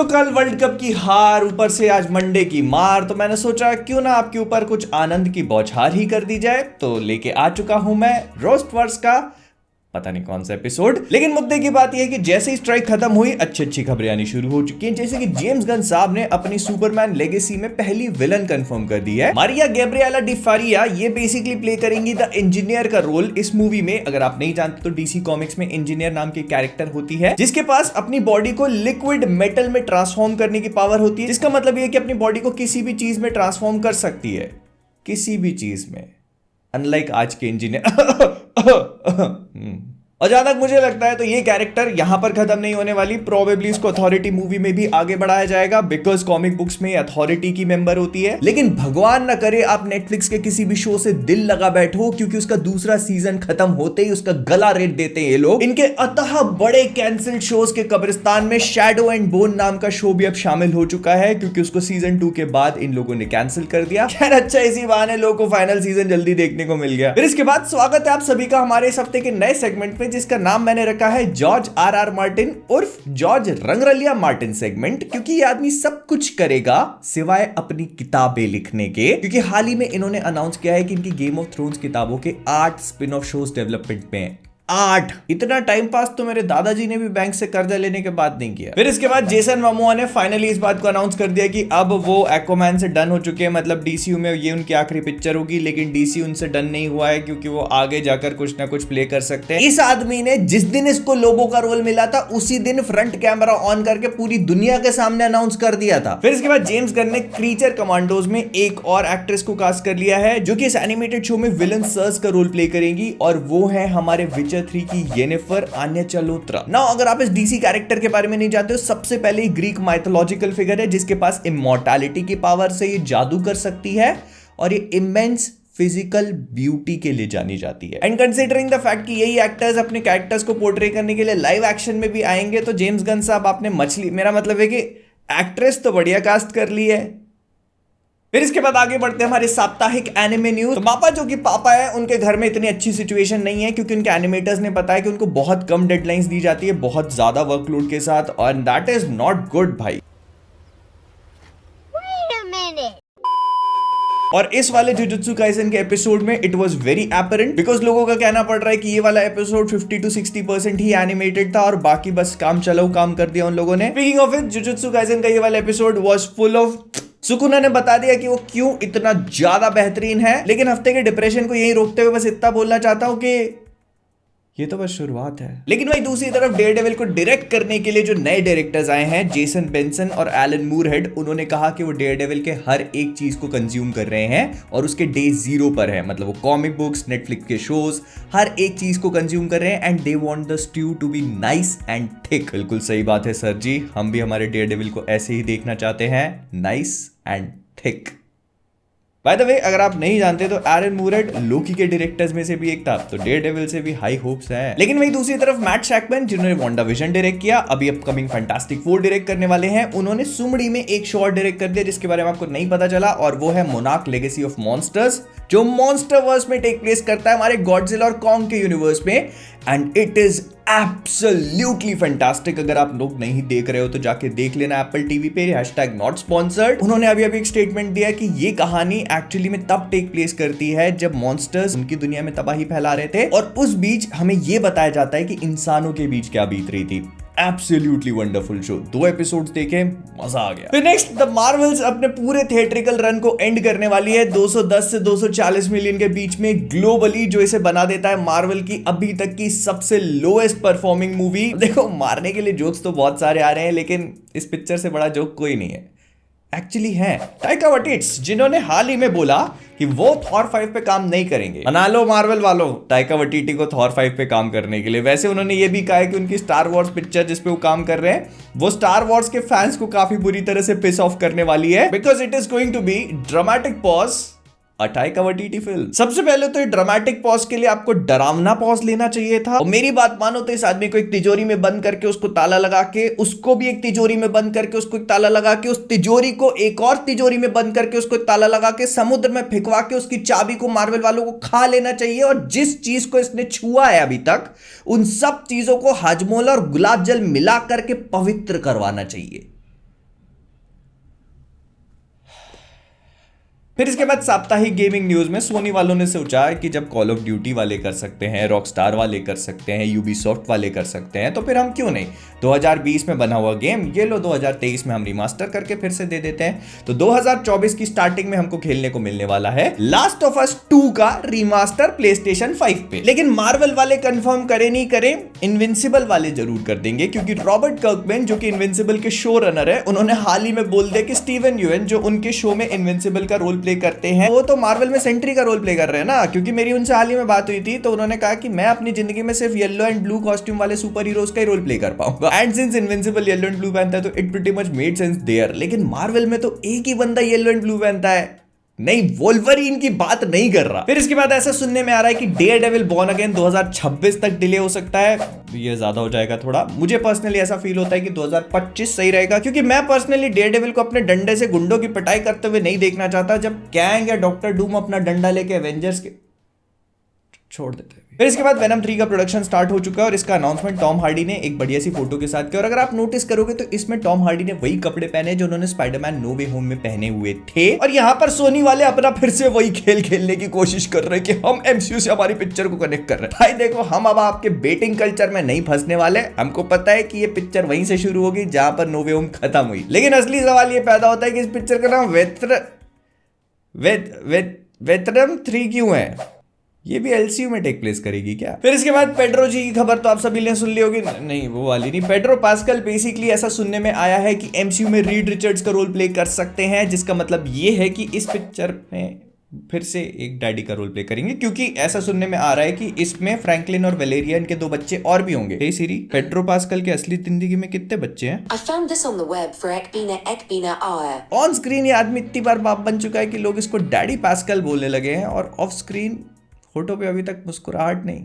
तो कल world cup की हार, ऊपर से आज मंडे की मार, तो मैंने सोचा क्यों ना आपके ऊपर कुछ आनंद की बौछार ही कर दी जाए। तो लेके आ चुका हूं मैं रोस्ट वर्स का पता नहीं कौन सा एपिसोड। लेकिन मुद्दे की बात यह है कि जैसे ही स्ट्राइक खत्म हुई अच्छी अच्छी खबरें आनी शुरू हो चुकी हैं। जैसे कि जेम्स गन साहब ने अपनी सुपरमैन लेगेसी में पहली विलन कंफर्म कर दी है। मारिया गैब्रिएला डी फारिया ये बेसिकली प्ले करेंगी द इंजीनियर का रोल इस मूवी में। अगर आप नहीं जानते तो डीसी कॉमिक्स में इंजीनियर नाम की कैरेक्टर होती है जिसके पास अपनी बॉडी को लिक्विड मेटल में ट्रांसफॉर्म करने की पावर होती है, जिसका मतलब यह कि अपनी बॉडी को किसी भी चीज में ट्रांसफॉर्म कर सकती है, किसी भी चीज में, अनलाइक आज के इंजीनियर। और जहां तक मुझे लगता है तो ये कैरेक्टर यहां पर खत्म नहीं होने वाली। प्रोबेबली इसको अथॉरिटी मूवी में भी आगे बढ़ाया जाएगा बिकॉज कॉमिक बुक्स में अथॉरिटी की मेंबर होती है। लेकिन भगवान ना करे आप नेटफ्लिक्स के किसी भी शो से दिल लगा बैठो, क्योंकि उसका दूसरा सीजन खत्म होते ही उसका गला रेत देते हैं ये लोग। इनके अतः बड़े कैंसिल्ड शोज के कब्रिस्तान में शैडो एंड बोन नाम का शो भी अब शामिल हो चुका है, क्योंकि उसको सीजन 2 के बाद इन लोगों ने कैंसिल कर दिया। खैर अच्छा, इसी बहाने लोगों को फाइनल सीजन जल्दी देखने को मिल गया। फिर इसके बाद स्वागत है आप सभी का हमारे इस हफ्ते के नए सेगमेंट में, जिसका नाम मैंने रखा है जॉर्ज आर मार्टिन उर्फ जॉर्ज रंगरलिया मार्टिन सेगमेंट। क्योंकि ये आदमी सब कुछ करेगा सिवाय अपनी किताबें लिखने के, क्योंकि हाल ही में इन्होंने अनाउंस किया है कि इनकी गेम ऑफ थ्रोन्स किताबों के 8 स्पिन ऑफ शोज डेवलपमेंट में हैं। 8। इतना टाइम पास तो मेरे दादाजी ने भी बैंक से कर्जा लेने के बाद नहीं किया। फिर इसके बाद जेसन मोमोआ ने फाइनली इस बात को अनाउंस कर दिया कि अब वो एक्वामैन से डन हो चुके हैं, मतलब डीसीयू में ये उनकी आखिरी पिक्चर होगी। लेकिन डीसीयू उनसे डन नहीं हुआ है क्योंकि वो आगे जाकर कुछ ना कुछ प्ले कर सकते हैं। इस आदमी ने जिस दिन इसको लोबो का रोल मिला था उसी दिन फ्रंट कैमरा ऑन करके पूरी दुनिया के सामने अनाउंस कर दिया था। फिर इसके बाद जेम्स गन ने क्रीचर कमांडोज में एक और एक्ट्रेस को कास्ट कर लिया है जो कि इस एनिमेटेड शो में विलन सर्स का रोल प्ले करेंगी, और वो है हमारे विचर 3 की येनिफर आन्या चलोत्रा। नाउ अगर आप इस डीसी कैरेक्टर के बारे में नहीं जानते हो, सबसे पहले ग्रीक माइथोलॉजिकल फिगर है जिसके पास इमॉर्टैलिटी की पावर से ये जादू कर सकती है और ये इमेंस फिजिकल ब्यूटी के लिए जानी जाती है। एंड कंसीडरिंग द फैक्ट कि यही एक्टर्स अपने कैरेक्टर्स को पोर्ट्रे करने के लिए लाइव एक्शन में भी आएंगे, तो जेम्स गन साहब आपने मछली, मेरा मतलब है कि एक्ट्रेस तो बढ़िया कास्ट कर ली है। फिर इसके बाद आगे बढ़ते हैं हमारे साप्ताहिक एनिमे न्यूज। तो पापा जो कि पापा है, उनके घर में इतनी अच्छी सिचुएशन नहीं है क्योंकि उनके एनिमेटर्स ने बताया कि उनको बहुत कम डेडलाइंस दी जाती है, बहुत ज्यादा वर्कलोड के साथ, और दैट इज नॉट गुड भाई। और इस वाले जुजुत्सु काइसेन के एपिसोड में it was very apparent because लोगों का कहना पड़ रहा है कि ये वाला एपिसोड 50 to 60% ही एनिमेटेड था और बाकी बस काम चलाओ काम कर दिया उन लोगों ने। Speaking of it, Jujutsu Kaisen का ये वाला episode was full of Sukuna ने बता दिया कि वो क्यों इतना ज्यादा बेहतरीन है। लेकिन हफ्ते के डिप्रेशन को यही रोकते हुए बस इतना बोलना चाहता हूं कि ये तो बस शुरुआत है। लेकिन वही दूसरी तरफ डेयरडेविल को डायरेक्ट करने के लिए जो नए डायरेक्टर्स आए हैं, जेसन बेंसन और एलन मूरहेड, उन्होंने कहा कि वो डेयरडेविल के हर एक चीज को कंज्यूम कर रहे हैं और उसके डे 0 पर है। मतलब वो कॉमिक बुक्स, नेटफ्लिक्स के शोज, हर एक चीज को कंज्यूम कर रहे हैं and they want the stew to be nice and thick. बिल्कुल सही बात है सर जी, हम भी हमारे डेयरडेविल को ऐसे ही देखना चाहते हैं, nice and thick. By the way, अगर आप नहीं जानते तो एरन मूरहेड लोकी के डायरेक्टर्स में से भी एक था, तो डेयरडेविल से भी हाई होप्स हैं। लेकिन वही दूसरी तरफ मैट शैकमैन, जिन्होंने वांडाविजन डायरेक्ट किया, अभी अपकमिंग फैंटास्टिक 4 डायरेक्ट करने वाले हैं, उन्होंने सुमड़ी में एक शॉर्ट डायरेक्ट कर दिया जिसके बारे में आपको नहीं पता चला, और वो है मोनार्क लेगेसी ऑफ मॉन्स्टर्स, जो मॉन्स्टरवर्स में टेक प्लेस करता है हमारे गॉडजिला और कॉन्ग के यूनिवर्स में। And it is absolutely fantastic. अगर आप लोग नहीं देख रहे हो तो जाके देख लेना एप्पल टीवी पे, #नॉट-स्पॉन्सर्ड। उन्होंने अभी एक स्टेटमेंट दिया कि ये कहानी एक्चुअली में तब टेक प्लेस करती है जब मॉन्स्टर्स उनकी दुनिया में तबाही फैला रहे थे, और उस बीच हमें ये बताया जाता है कि इंसानों के बीच क्या बीत रही थी। एब्सोल्युटली वंडरफुल शो, 2 एपिसोड्स देखे, मजा आ गया। फिर नेक्स्ट, द मार्वल्स अपने पूरे थिएट्रिकल रन को एंड करने वाली है 210 से 240 मिलियन के बीच में ग्लोबली, जो इसे बना देता है मार्वल की अभी तक की सबसे लोएस्ट परफॉर्मिंग मूवी। देखो, मारने के लिए जोक्स तो बहुत सारे आ रहे हैं, लेकिन इस पिक्चर से बड़ा जोक कोई नहीं है। एक्चुअली है टाइका वाइटिटी, जिन्होंने हाल ही में बोला कि वो थॉर 5 पे काम नहीं करेंगे। मना लो मार्वल वालों टाइका वाइटिटी को थॉर 5 पे काम करने के लिए। वैसे उन्होंने ये भी कहा है कि उनकी स्टार वॉर्स पिक्चर जिस पे वो काम कर रहे हैं, वो स्टार वॉर्स के फैंस को काफी बुरी तरह से पिस ऑफ करने वाली है, because it is going to be dramatic pause, Taika Waititi film. सबसे पहले तो ड्रामेटिक पॉज के लिए आपको डरावना पॉज लेना चाहिए था, और मेरी बात मानो तो इस आदमी को एक तिजोरी में बंद करके उसको ताला लगा के, उसको भी एक तिजोरी में बंद करके उसको एक ताला लगा के, उस तिजोरी को एक और तिजोरी में बंद करके उसको एक ताला लगा के, समुद्र में फेंकवा के उसकी चाबी को मार्वल वालों को खा लेना चाहिए। और जिस चीज को इसने छुआ है अभी तक, उन सब चीजों को हाजमोला और गुलाब जल मिला करके पवित्र करवाना चाहिए। फिर इसके बाद साप्ताहिक गेमिंग न्यूज में सोनी वालों ने सोचा कि जब कॉल ऑफ ड्यूटी वाले कर सकते हैं, रॉकस्टार वाले कर सकते हैं, यूबीसॉफ्ट वाले कर सकते हैं, तो फिर हम क्यों नहीं 2020 में बना हुआ गेम ये लो 2023 में हम रिमास्टर करके फिर से दे देते हैं। तो 2024 की स्टार्टिंग में हमको खेलने को मिलने वाला है लास्ट ऑफ अस 2 का रीमास्टर प्लेस्टेशन 5 पे। लेकिन मार्वल वाले कंफर्म करे नहीं करे, इनविंसिबल वाले जरूर कर देंगे, क्योंकि रॉबर्ट कर्कमैन जो कि इनविंसिबल के शो रनर है, उन्होंने हाल ही में बोल दिया कि स्टीवन यूएन जो उनके शो में इनविंसिबल का रोल प्ले करते हैं वो तो मार्वल में सेंट्री का रोल प्ले कर रहे हैं ना। क्योंकि मेरी उनसे हाल ही में बात हुई थी तो उन्होंने कहा कि मैं अपनी जिंदगी में सिर्फ येलो एंड ब्लू कॉस्ट्यूम वाले सुपर हीरोज का ही रोल प्ले कर पाऊंगा। And since Invincible yellow and blue पहनता है तो it pretty much made sense there. लेकिन मार्वल में तो एक ही बंदा येलो एंड ब्लू पहनता है, नहीं वोल्वरीन की बात नहीं कर रहा। फिर इसके बाद ऐसा सुनने में आ रहा है कि डेयरडेविल बॉर्न अगेन 2026 तक डिले हो सकता है। ये ज्यादा हो जाएगा थोड़ा, मुझे पर्सनली ऐसा फील होता है कि 2025 सही रहेगा, क्योंकि मैं पर्सनली डेयरडेविल को अपने डंडे से गुंडों की पिटाई करते हुए नहीं देखना चाहता जब कैंग या डॉक्टर डूम अपना डंडा लेके एवेंजर्स के छोड़ देते हैं। फिर इसके बाद वेनम 3 का प्रोडक्शन स्टार्ट हो चुका है और इसका अनाउंसमेंट टॉम हार्डी ने एक बढ़िया सी फोटो के साथ किया। और अगर आप नोटिस करोगे तो इसमें टॉम हार्डी ने वही कपड़े पहने जो उन्होंने स्पाइडरमैन नो वे होम में पहने हुए थे। और यहाँ पर सोनी वाले अपना फिर से वही खेल खेलने की कोशिश कर रहे हैं कि हम एमसीयू से हमारी पिक्चर को कनेक्ट कर रहे हैं। भाई देखो, हम अब आपके बेटिंग कल्चर में नहीं फंसने वाले। हमको पता है कि ये पिक्चर वहीं से शुरू होगी जहां पर नो वे होम खत्म हुई। लेकिन असली सवाल ये पैदा होता है कि इस पिक्चर का नाम वेनम 3 क्यों है? ये भी एलसीयू में टेक प्लेस करेगी क्या? फिर इसके बाद पेड्रो जी की खबर तो आप सभी ने सुन ली होगी, नहीं वो वाली नहीं। पेड्रो पास्कल बेसिकली ऐसा सुनने में आया है कि एमसीयू में रीड रिचर्ड्स का रोल प्ले कर सकते हैं, जिसका मतलब ये है कि इस पिक्चर में फिर से एक डैडी का रोल प्ले करेंगे, क्योंकि ऐसा सुनने में आ रहा है कि इसमें फ्रैंकलिन और वेलेरियन के 2 बच्चे और भी होंगे। हे सीरी, पेड्रो पास्कल के असली जिंदगी में कितने बच्चे हैं? I found this on the web for Ekbina Aya. On screen ये आदमी इतनी बार बाप बन चुका है कि लोग इसको डैडी पास्कल बोलने लगे हैं, और ऑफ स्क्रीन फोटो पे अभी तक मुस्कुराहट नहीं।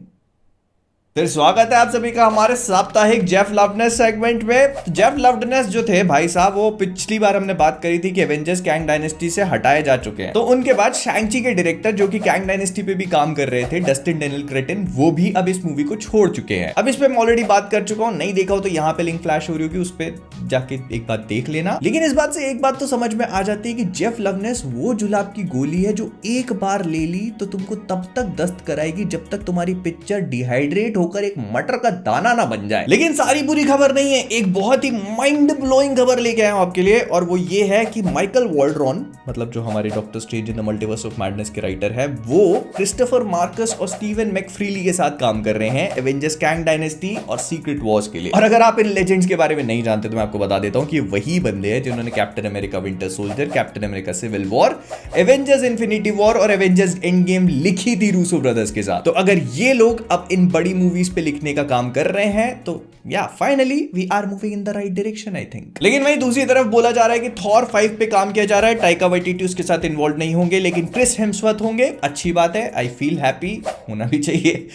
फिर स्वागत है आप सभी का हमारे साप्ताहिक जेफ लवनेस सेगमेंट में। जेफ लवनेस जो थे भाई साहब, वो पिछली बार हमने बात करी थी कि एवेंजर्स कैंग डायनेस्टी से हटाए जा चुके हैं। तो उनके बाद शैंग-ची के डायरेक्टर जो कि कैंग डायनेस्टी पे भी काम कर रहे थे, डस्टिन डेनियल क्रेटिन, वो भी अब इस मूवी को छोड़ चुके हैं। अब इस पे मैं ऑलरेडी बात कर चुका हूँ, नहीं देखा हो तो यहाँ पे लिंक फ्लैश हो रही होगी, उस पे जाके एक बात देख लेना। लेकिन इस बात से एक बात तो समझ में आ जाती है कि जेफ लवनेस वो जुलाब की गोली है जो एक बार ले ली तो तुमको तब तक दस्त कराएगी जब तक तुम्हारी पिक्चर डिहाइड्रेट होकर एक मटर का दाना ना बन जाए। लेकिन सारी बुरी खबर नहीं है, एक बहुत ही माइंड ब्लोइंग खबर लेके आया हूं आपके लिए, और वो ये है कि माइकल वॉल्ड्रॉन, मतलब जो हमारे doctor strange in the multiverse of madness के राइटर है, वो क्रिस्टोफर मार्कस और स्टीवन मैकफ्रीली के साथ काम कर रहे हैं एवेंजर्स कैंग डायनेस्टी और सीक्रेट वॉर्स के लिए। और अगर आप इन लेजेंड्स के बारे में नहीं जानते तो मैं आपको बता देता हूं कि वही बंदे हैं जिन्होंने Captain America Winter Soldier, Captain America Civil War, Avengers Infinity War और एवेंजर्स एंड गेम लिखी थी रूसो ब्रदर्स के साथ। तो अगर ये लोग अब इन बड़ी मूवीज पे लिखने का काम कर रहे हैं तो या finally we are moving in the right direction I think. लेकिन वहीं दूसरी तरफ बोला जा रहा है कि थॉर 5 पे काम किया जा रहा है, टाइका वाइटिटी उसके साथ इन्वॉल्व नहीं होंगे, लेकिन क्रिस हेम्सवर्थ होंगे। अच्छी बात है, आई फील हैप्पी, होना भी चाहिए।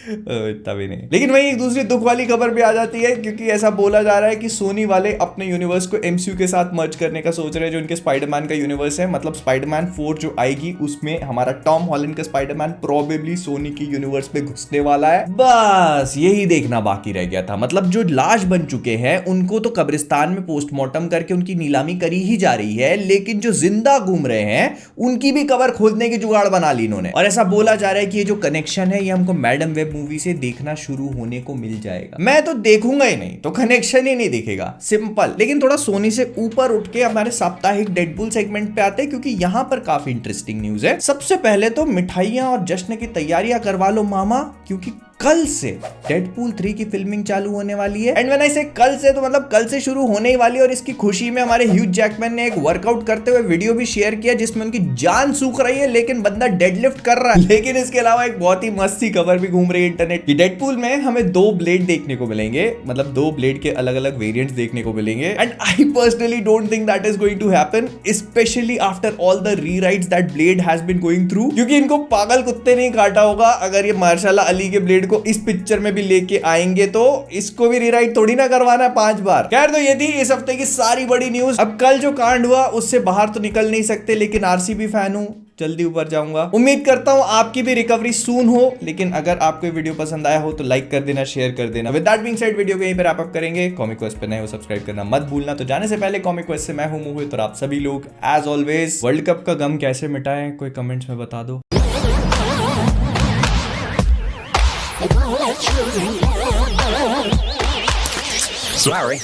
इतना भी नहीं। लेकिन वहीं एक दूसरी दुख वाली खबर भी आ जाती है, क्योंकि ऐसा बोला जा रहा है कि सोनी वाले अपने यूनिवर्स को एमसीयू के साथ मर्ज करने का सोच रहे हैं, जो उनके स्पाइडरमैन का यूनिवर्स है। मतलब स्पाइडरमैन 4 जो आएगी उसमें हमारा टॉम हॉलैंड का स्पाइडरमैन प्रोबेबली सोनी की यूनिवर्स पे घुसने वाला है। बस यही देखना बाकी रह गया था। मतलब जो लाश बन चुके हैं उनको तो कब्रिस्तान में पोस्टमार्टम करके उनकी नीलामी करी ही जा रही है, लेकिन जो जिंदा घूम रहे हैं उनकी भी कबर खोदने की जुगाड़ बना ली इन्होंने। और ऐसा बोला जा रहा है कि ये जो कनेक्शन है ये हमको मैडम वेब मूवी से देखना शुरू होने को मिल जाएगा। मैं तो देखूंगा ही नहीं, तो कनेक्शन ही नहीं दिखेगा, सिंपल। लेकिन थोड़ा सोनी से ऊपर उठ के हमारे साप्ताहिक डेडपूल सेगमेंट पे आते हैं, क्योंकि यहां पर काफी इंटरेस्टिंग न्यूज है। सबसे पहले तो मिठाइयां और जश्न की तैयारियां करवा लो मामा, क्योंकि कल से डेडपूल 3 की फिल्मिंग चालू होने वाली है। एंड व्हेन आई से कल से, तो मतलब कल से शुरू होने ही वाली है। और इसकी खुशी में हमारे ह्यूज जैकमैन ने एक वर्कआउट करते हुए वीडियो भी शेयर किया, जिसमें उनकी जान सूख रही है लेकिन बंदा डेडलिफ्ट कर रहा है। लेकिन इसके अलावा एक बहुत ही मस्त सी खबर भी घूम रही है इंटरनेट की। डेडपूल में हमें 2 ब्लेड देखने को मिलेंगे, मतलब 2 ब्लेड के अलग अलग वेरिएंट्स देखने को मिलेंगे। And I personally don't think that is going to happen, specially after all the rewrites that Blade has been going through, क्योंकि इनको पागल कुत्ते नहीं काटा होगा अगर ये मार्शाल्लाह अली के ब्लेड को इस पिक्चर में भी लेके आएंगे, तो इसको भी रीराइट थोड़ी ना करवाना है 5 बार। खैर, तो ये थी इस हफ्ते की सारी बड़ी न्यूज। अब कल जो कांड हुआ उससे बाहर तो निकल नहीं सकते, लेकिन आरसीबी फैन हूं जल्दी ऊपर जाऊंगा। उम्मीद करता हूं आपकी भी रिकवरी सून हो। लेकिन अगर आपको ये वीडियो पसंद आया हो तो लाइक कर देना, शेयर कर देना। With that being said, video को यहीं पर अप करेंगे। कॉमिक क्वेस्ट पे नए हो सब्सक्राइब करना मत भूलना। तो जाने से पहले कॉमिक क्वेस्ट से मैं हूं मोहित और आप सभी लोग एज ऑलवेज वर्ल्ड कप का गम कैसे मिटाएं, कोई कमेंट्स में बता दो। Sorry.